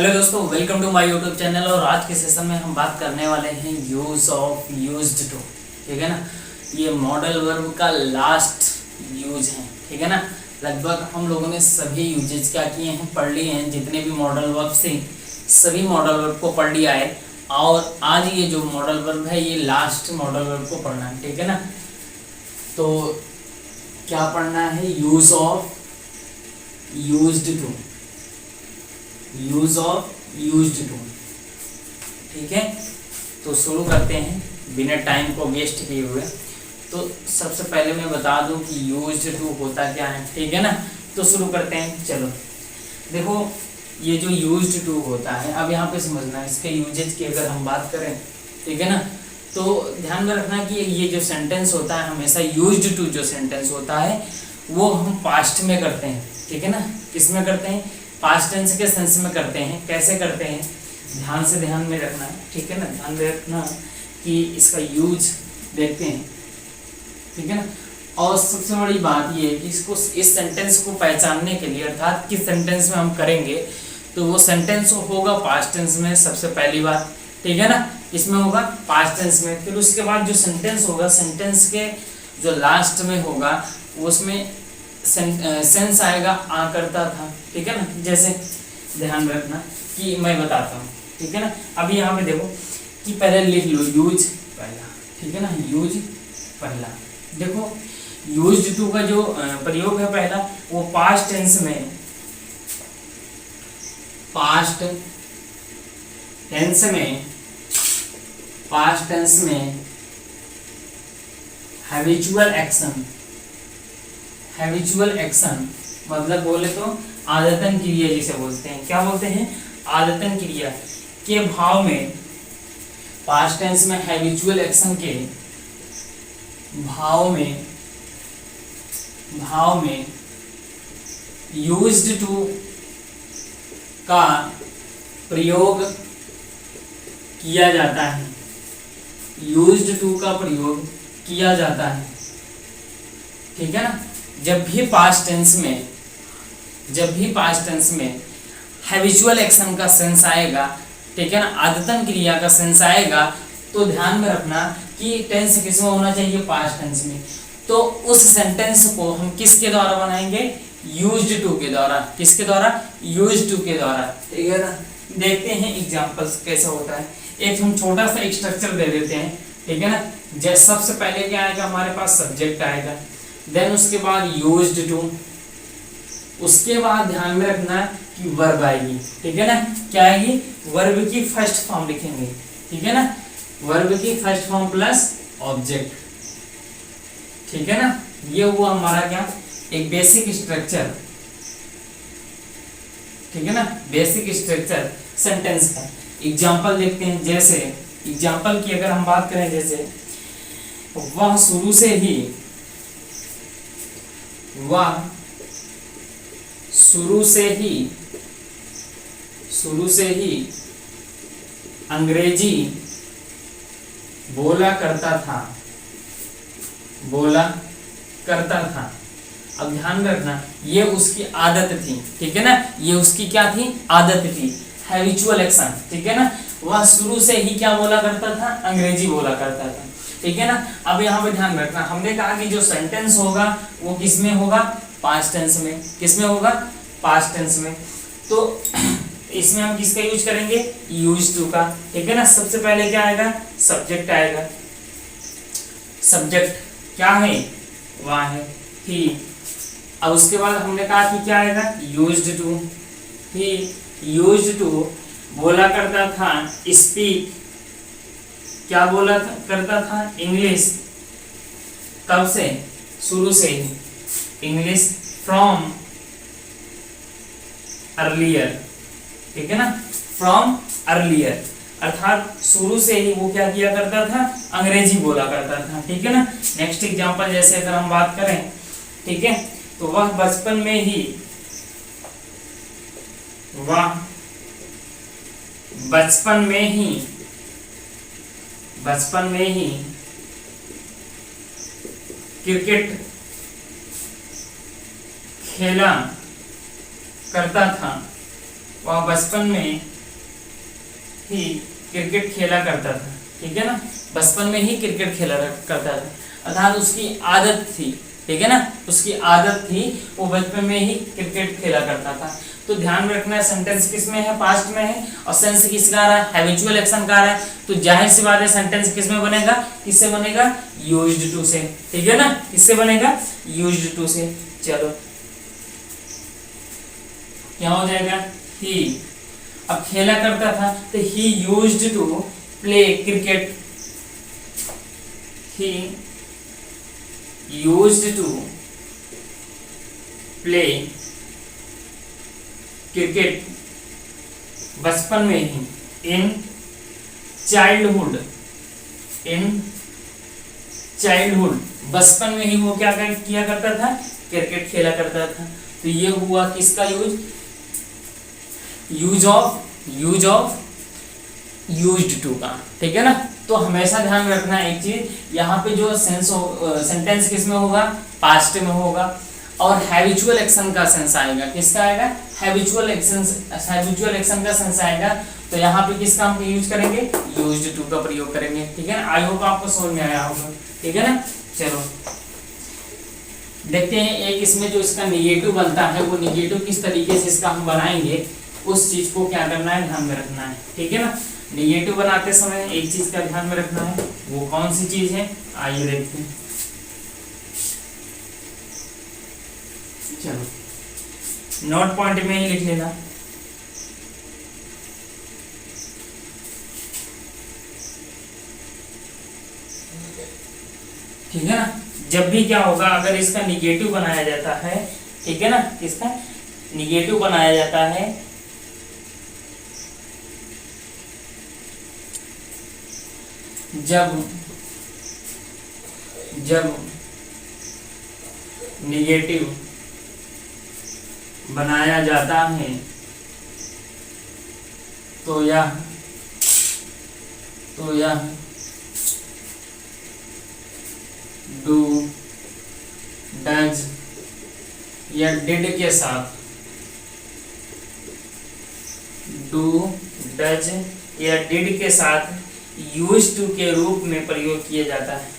Hello दोस्तों, welcome to my YouTube channel. और आज के सेशन में हम बात करने वाले हैं यूज ऑफ यूज्ड टू। ठीक है ना, ये मॉडल वर्ब का लास्ट यूज है। ठीक है ना, लगभग हम लोगों ने सभी यूजेज क्या किए हैं, पढ़ लिए हैं। जितने भी मॉडल वर्ब से सभी मॉडल वर्ब को पढ़ लिया है। और आज ये जो मॉडल वर्ब है ये लास्ट मॉडल वर्ब को पढ़ना है। ठीक है ना, तो क्या पढ़ना है, use of used to, use of used to. ठीक है, तो शुरू करते हैं बिना टाइम को वेस्ट किए हुए। तो सबसे पहले मैं बता दूं कि यूज्ड टू होता क्या है। ठीक है ना, तो शुरू करते हैं। चलो देखो, ये जो यूज्ड टू होता है, अब यहाँ पे समझना है इसके यूजेज की अगर हम बात करें। ठीक है ना, तो ध्यान में रखना कि ये जो सेंटेंस होता है हमेशा यूज्ड टू जो सेंटेंस होता है वो हम पास्ट में करते हैं। ठीक है ना, किस में करते हैं, पास्ट टेंस के सेंस में करते हैं। कैसे करते हैं, ध्यान में रखना है। ठीक है ना, ध्यान में रखना कि इसका यूज देखते हैं। ठीक है ना, और सबसे बड़ी बात ये है कि इसको, इस सेंटेंस को पहचानने के लिए, अर्थात किस सेंटेंस में हम करेंगे, तो वो सेंटेंस होगा पास्ट टेंस में सबसे पहली बात। ठीक है ना, इसमें होगा पास्ट टेंस में। फिर उसके बाद जो सेंटेंस होगा, सेंटेंस के जो लास्ट में होगा उसमें सेंस आएगा आ करता था। ठीक है ना, जैसे ध्यान रखना कि मैं बताता हूँ। ठीक है ना, अभी यहाँ पे देखो कि पहले लिख लो यूज पहला। ठीक है ना, यूज पहला। देखो यूज्ड टू का जो प्रयोग है पहला, वो पास्ट टेंस में, पास्ट टेंस में हैबिचुअल एक्शन मतलब बोले तो आदतन क्रिया जिसे बोलते हैं। क्या बोलते हैं, आदतन क्रिया के भाव में, पास्ट टेंस में हैबिचुअल एक्शन के भाव में यूज्ड टू का प्रयोग किया जाता है। यूज्ड टू का प्रयोग किया जाता है। ठीक है ना, जब भी पास्ट टेंस में हैबिचुअल एक्शन का सेंस आएगा, ठीक है ना, आदतन क्रिया का सेंस आएगा, तो ध्यान में रखना कि टेंस किसमें होना चाहिए, पास्ट टेंस में। तो उस सेंटेंस को हम किसके द्वारा बनाएंगे, यूज्ड टू के द्वारा। किसके द्वारा, यूज्ड टू के द्वारा। ठीक है ना, देखते हैं एग्जांपल्स कैसे होता है। एक हम छोटा सा एक स्ट्रक्चर दे देते हैं। ठीक है ना, जैसे सबसे पहले क्या आएगा, हमारे पास सब्जेक्ट आएगा, देन उसके बाद यूज्ड टू, उसके बाद ध्यान में रखना कि वर्ब आएगी। ठीक है ना, क्या आएगी, वर्ब की फर्स्ट फॉर्म लिखेंगे। ठीक है ना, वर्ब की फर्स्ट फॉर्म प्लस ऑब्जेक्ट। ठीक है ना, ये हुआ हमारा क्या, एक बेसिक स्ट्रक्चर। ठीक है ना, बेसिक स्ट्रक्चर सेंटेंस का। एग्जांपल देखते हैं। जैसे एग्जांपल की अगर हम बात करें, जैसे वह शुरू से ही अंग्रेजी बोला करता था। अब ध्यान रखना, ये उसकी आदत थी। ठीक है ना, ये उसकी क्या थी, आदत थी, हैबिचुअल एक्शन। ठीक है ना, वह शुरू से ही क्या बोला करता था, अंग्रेजी बोला करता था। ठीक है ना, अब यहाँ पे ध्यान रखना, हमने कहा कि जो सेंटेंस होगा वो किसमें होगा, पास्ट टेंस में। किसमें होगा, पास्ट टेंस में। तो इसमें हम किसका यूज करेंगे, यूज टू का। ठीक है ना, सबसे पहले क्या आएगा, सब्जेक्ट आएगा। सब्जेक्ट क्या है, वह है, ही। अब उसके बाद हमने कहा कि क्या आएगा, used to. He used to बोला करता था, स्पीक, क्या बोला करता था, इंग्लिश। कब से, शुरू से ही, इंग्लिश फ्रॉम अर्लियर। ठीक है ना, फ्रॉम अर्लियर, अर्थात शुरू से ही वो क्या किया करता था, अंग्रेजी बोला करता था। ठीक है ना, नेक्स्ट एग्जांपल जैसे अगर हम बात करें, ठीक है, तो वह बचपन में ही क्रिकेट खेला करता था। वह बचपन में ही क्रिकेट खेला करता था, ठीक है ना, बचपन में ही क्रिकेट खेला करता था, अर्थात उसकी आदत थी, ठीक है ना, उसकी आदत थी, वो बचपन में ही क्रिकेट खेला करता था। तो ध्यान में रखना है सेंटेंस किस में है, पास्ट में है, और सेंस किसका आ रहा है, हैबिचुअल एक्शन का आ रहा है, तो जाहिर सी बात है सेंटेंस किस में बनेगा, किससे बनेगा, यूज्ड टू से, ठीक है ना, किससे बनेगा, यूज्ड टू से। चलो क्या हो जाएगा, ही, अब खेला करता था तो he used to play cricket, he used to play cricket बचपन में ही, इन चाइल्डहुड, इन चाइल्डहुड, बचपन में ही वो क्या किया करता था, क्रिकेट खेला करता था। तो ये हुआ किसका use, use of used to का, ठीक है ना। तो हमेशा ध्यान में रखना एक चीज, यहाँ पे जो सेंटेंस किस में होगा, पास्ट में होगा, और हैबिचुअल एक्शन का सेंस आएगा, किसका आएगा, हैबिचुअल एक्शन का सेंस आएगा। तो यहाँ पे किस काम का यूज करेंगे, यूज्ड टू का प्रयोग करेंगे, ठीक है ना। आई होप आपको समझ में आया होगा, ठीक है ना। चलो देखते हैं एक इसमें जो इसका निगेटिव बनता है, वो निगेटिव किस तरीके से इसका हम बनाएंगे, उस चीज को क्या करना है, ध्यान में रखना है, ठीक है ना। निगेटिव बनाते समय एक चीज का ध्यान में रखना है, वो कौन सी चीज है, आइए देखते हैं। चलो नोट पॉइंट में ही लिख लेना, ठीक है ना। जब भी क्या होगा, अगर इसका निगेटिव बनाया जाता है, ठीक है ना, इसका निगेटिव बनाया जाता है, जब निगेटिव बनाया जाता है तो यह डू, डज या डिड के साथ, डू, डज या डिड के साथ यूज टू के रूप में प्रयोग किया जाता है।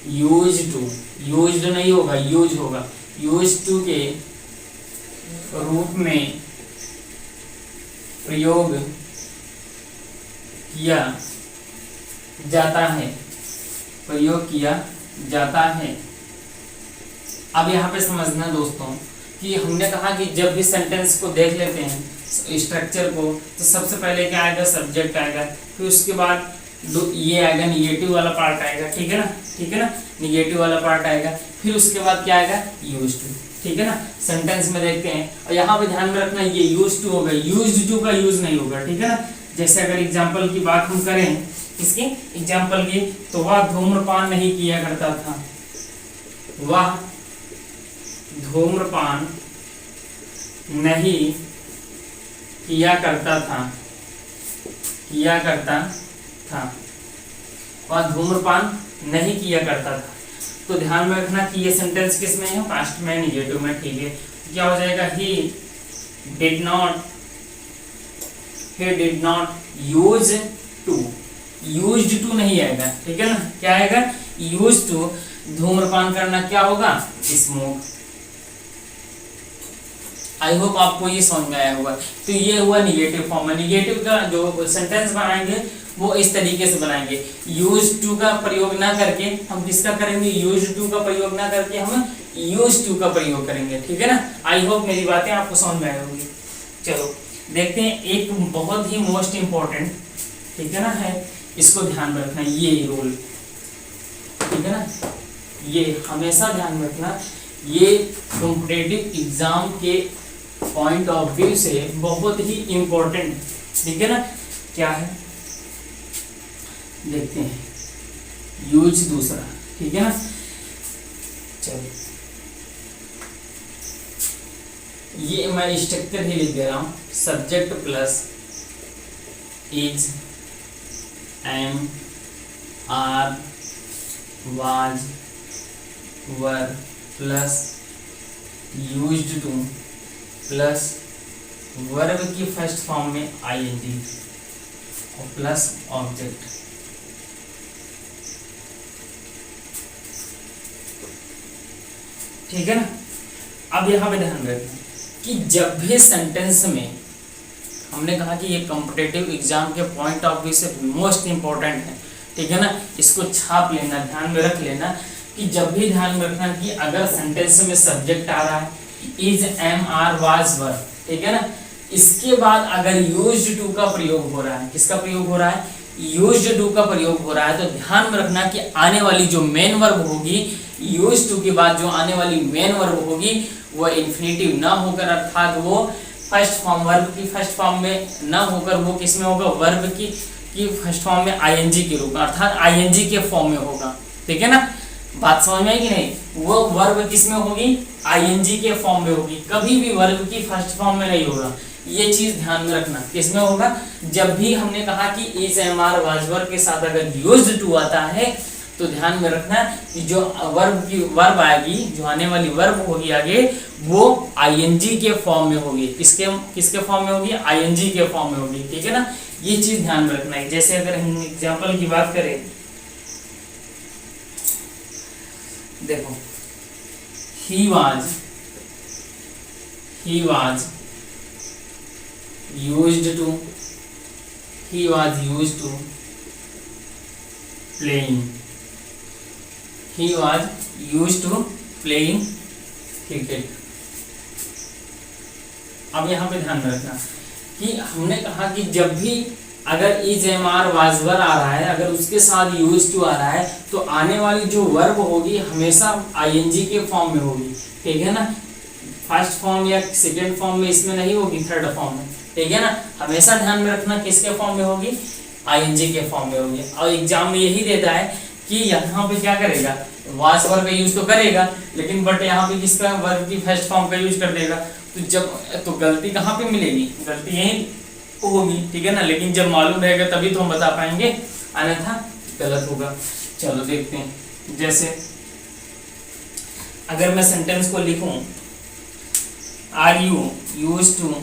यूज टू, यूज्ड नहीं होगा, यूज होगा, यूज टू के रूप में प्रयोग किया जाता है, प्रयोग किया जाता है। अब यहाँ पे समझना दोस्तों कि हमने कहा कि जब भी सेंटेंस को देख लेते हैं स्ट्रक्चर को, तो सबसे पहले क्या आएगा, सब्जेक्ट आएगा, फिर उसके बाद ये आएगा, निगेटिव वाला पार्ट आएगा, ठीक है ना, ठीक है ना, निगेटिव वाला पार्ट आएगा, फिर उसके बाद क्या आएगा, यूज्ड टू, ठीक है ना। सेंटेंस में देखते हैं, और यहाँ पे ध्यान में रखना ये यूज्ड टू होगा, यूज्ड टू का यूज नहीं होगा, ठीक है ना। जैसे अगर एग्जाम्पल की बात हम करें, इसकी एग्जाम्पल की, तो वह धूम्रपान नहीं किया करता था, वह धूम्रपान नहीं किया करता था, वह धूम्रपान नहीं किया करता था। तो ध्यान में रखना कि ये सेंटेंस किस में है, पास्ट में, निगेटिव में, ठीक है। क्या हो जाएगा, he did not use to, used to नहीं आएगा, ठीक है ना, क्या आएगा, यूज टू। धूम्रपान करना क्या होगा, स्मोक। आई होप आपको ये समझ में आया होगा। तो ये हुआ निगेटिव फॉर्म में। निगेटिव का जो सेंटेंस बनाएंगे वो इस तरीके से बनाएंगे, यूज टू का प्रयोग ना करके हम किसका करेंगे, यूज टू का प्रयोग ना करके हम यूज टू का प्रयोग करेंगे, ठीक है ना। आई होप मेरी बातें आपको समझ में आई होगी। चलो देखते हैं एक बहुत ही मोस्ट इम्पोर्टेंट, ठीक है ना, है, इसको ध्यान में रखना, ये रूल, ठीक है ना, ये हमेशा ध्यान में रखना, ये कॉम्पिटिटिव एग्जाम के पॉइंट ऑफ व्यू से बहुत ही इंपॉर्टेंट, ठीक है ना। क्या है देखते हैं, यूज दूसरा, ठीक है ना। चलिए ये मैं स्ट्रक्चर ही लिख दे रहा हूं, subject plus is, am, are, was, were plus used to plus verb की फर्स्ट फॉर्म में आईएनजी और प्लस ऑब्जेक्ट। ठीक है ना। अब यहाँ पे ध्यान रखना कि जब भी सेंटेंस में, हमने कहा कि ये कॉम्पिटिटिव एग्जाम के पॉइंट ऑफ व्यू से मोस्ट इंपॉर्टेंट है, ठीक है ना, इसको छाप लेना, ध्यान में रख लेना कि जब भी ध्यान में रखना कि अगर सेंटेंस में सब्जेक्ट आ रहा है इज, एम, आर, वाज, वर, ठीक है ना, इसके बाद अगर यूज्ड टू का प्रयोग हो रहा है, किसका प्रयोग हो रहा है, यूज्ड टू का प्रयोग हो रहा है, तो ध्यान में रखना कि आने वाली जो मेन वर्ब होगी, यूज्ड टू के बाद जो आने वाली मेन वर्ब होगी वो इन्फिनेटिव ना होकर, अर्थात वो फर्स्ट फॉर्म, वर्ब की फर्स्ट फॉर्म में ना होकर वो किस में होगा, वर्ब की फर्स्ट फॉर्म में आईएनजी के रूप में, अर्थात आईएनजी के फॉर्म में होगा। ठीक है ना, बात समझ में आई कि नहीं। वो वर्ब किस में होगी, आईएनजी के फॉर्म में होगी, कभी भी वर्ब की फर्स्ट फॉर्म में नहीं होगा। ये चीज ध्यान में रखना, किसमें होगा, जब भी हमने कहा कि इज, एम, आर, वाज, वर के साथ अगर यूज्ड टू आता है तो ध्यान में रखना कि जो वर्ब आएगी, जो आने वाली वर्ब होगी आगे, वो आईएनजी के फॉर्म में होगी। किसके फॉर्म में होगी, आईएनजी के फॉर्म में होगी। ठीक है ना, ये चीज ध्यान में रखना है। जैसे अगर हम एग्जांपल की बात करें, देखो, he was used to playing cricket। अब यहाँ पे ध्यान में रखना कि हमने कहा कि जब भी अगर इज, एम, आर, वाज, वर आ रहा है, अगर उसके साथ यूज्ड टू आ रहा है तो आने वाली जो वर्ब होगी हमेशा आईएनजी के फॉर्म में होगी। ठीक है ना, फर्स्ट फॉर्म या सेकेंड फॉर्म में इसमें नहीं होगी, थर्ड फॉर्म में। ठीक है ना, हमेशा ध्यान में रखना किसके फॉर्म में होगी, आईएनजी के फॉर्म में होगी। और एग्जाम में यही देता है कि यहाँ पे क्या करेगा, वाज, वर का यूज तो करेगा, लेकिन बट यहाँ पे किसका, वर्ब की फर्स्ट फॉर्म का यूज कर देगा। तो गलती कहाँ पे मिलेगी, गलती यही होगी। ठीक है ना, लेकिन जब मालूम रहेगा तभी तो हम बता पाएंगे, अन्यथा गलत होगा। चलो देखते हैं, जैसे अगर मैं सेंटेंस को लिखूं, are you used to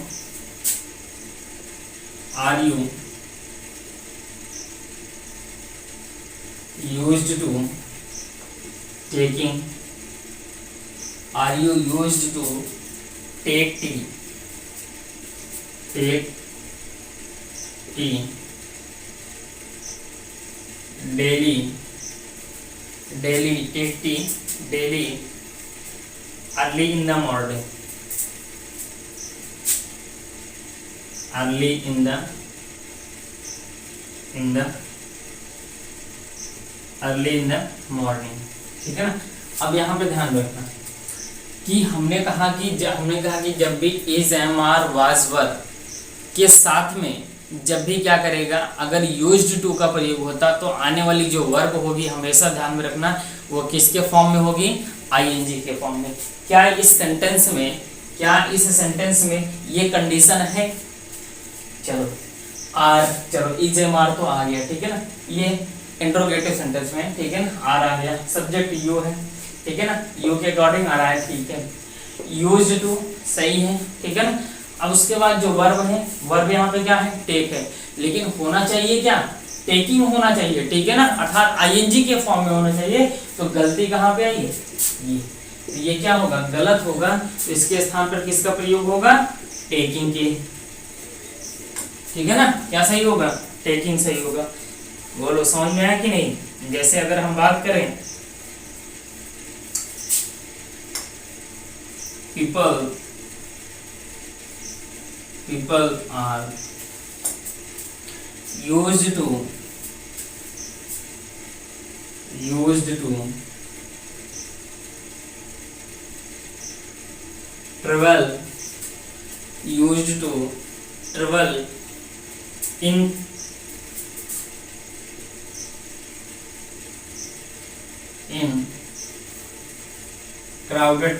taking, are you used to take tea daily take tea daily early in the morning, ठीक है ना। अब यहाँ पे ध्यान रखना कि हमने कहा कि जब भी इज, एम, आर, वाज, वर के साथ में जब भी क्या करेगा, अगर यूज्ड टू का प्रयोग होता तो आने वाली जो वर्ब होगी हमेशा ध्यान में रखना वो किसके फॉर्म में होगी, आईएनजी के फॉर्म में। क्या इस सेंटेंस में ये कंडीशन है। चलो इज, एम, आर तो आ गया। ठीक है ना, ये इंट्रोगेटिव सेंटेंस में, ठीक है ना, आर आ गया, सब्जेक्ट यू है। ठीक है ना, यू के अकॉर्डिंग आ रहा है। ठीक है, यूज्ड टू सही है। ठीक है ना, अब उसके बाद जो वर्ब है, वर्ब यहाँ पे क्या है, टेक है, लेकिन होना चाहिए क्या, टेकिंग होना चाहिए। ठीक है ना, अर्थात आईएनजी के फॉर्म में होना चाहिए। तो गलती कहाँ पे आई है, ये क्या होगा, गलत होगा। तो इसके स्थान पर किसका प्रयोग होगा, टेकिंग के। ठीक है ना, क्या सही होगा, टेकिंग सही होगा। बोलो समझ में आया कि नहीं। जैसे अगर हम बात करें, people are used to travel in crowded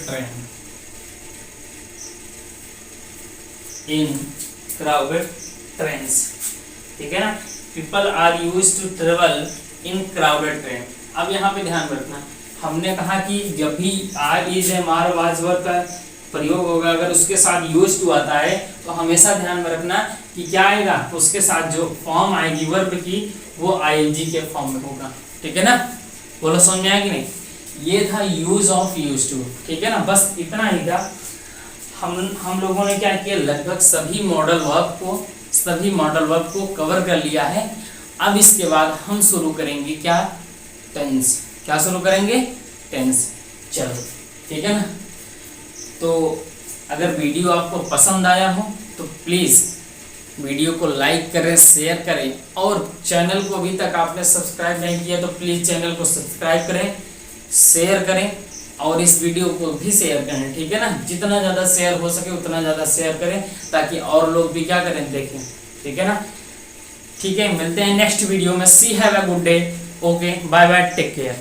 trains। ठीक है ना, people are use to travel in crowded train. अब यहाँ पे ध्यान रखना, हमने कहा कि जब भी are, is, am, are, was, were का प्रयोग होगा, अगर उसके साथ यूज्ड टू आता है तो हमेशा ध्यान में रखना कि क्या आएगा, तो उसके साथ जो फॉर्म आएगी वर्ब की वो आईएनजी के फॉर्म में होगा। ठीक है ना, बोलो समझ में आया कि नहीं। ये था यूज ऑफ यूज्ड टू। ठीक है ना, बस इतना ही था। हम लोगों ने क्या किया, लगभग सभी मॉडल वर्ब को कवर कर लिया है। अब इसके बाद हम शुरू करेंगे क्या, टेंस। क्या शुरू करेंगे, टेंस। चलो ठीक है ना। तो अगर वीडियो आपको पसंद आया हो तो प्लीज़ वीडियो को लाइक करें, शेयर करें, और चैनल को अभी तक आपने सब्सक्राइब नहीं किया तो प्लीज़ चैनल को सब्सक्राइब करें, शेयर करें, और इस वीडियो को भी शेयर करें। ठीक है ना, जितना ज़्यादा शेयर हो सके उतना ज़्यादा शेयर करें ताकि और लोग भी क्या करें, देखें। ठीक है ना, ठीक है, मिलते हैं नेक्स्ट वीडियो में। See have a good day. Okay, bye bye, take care.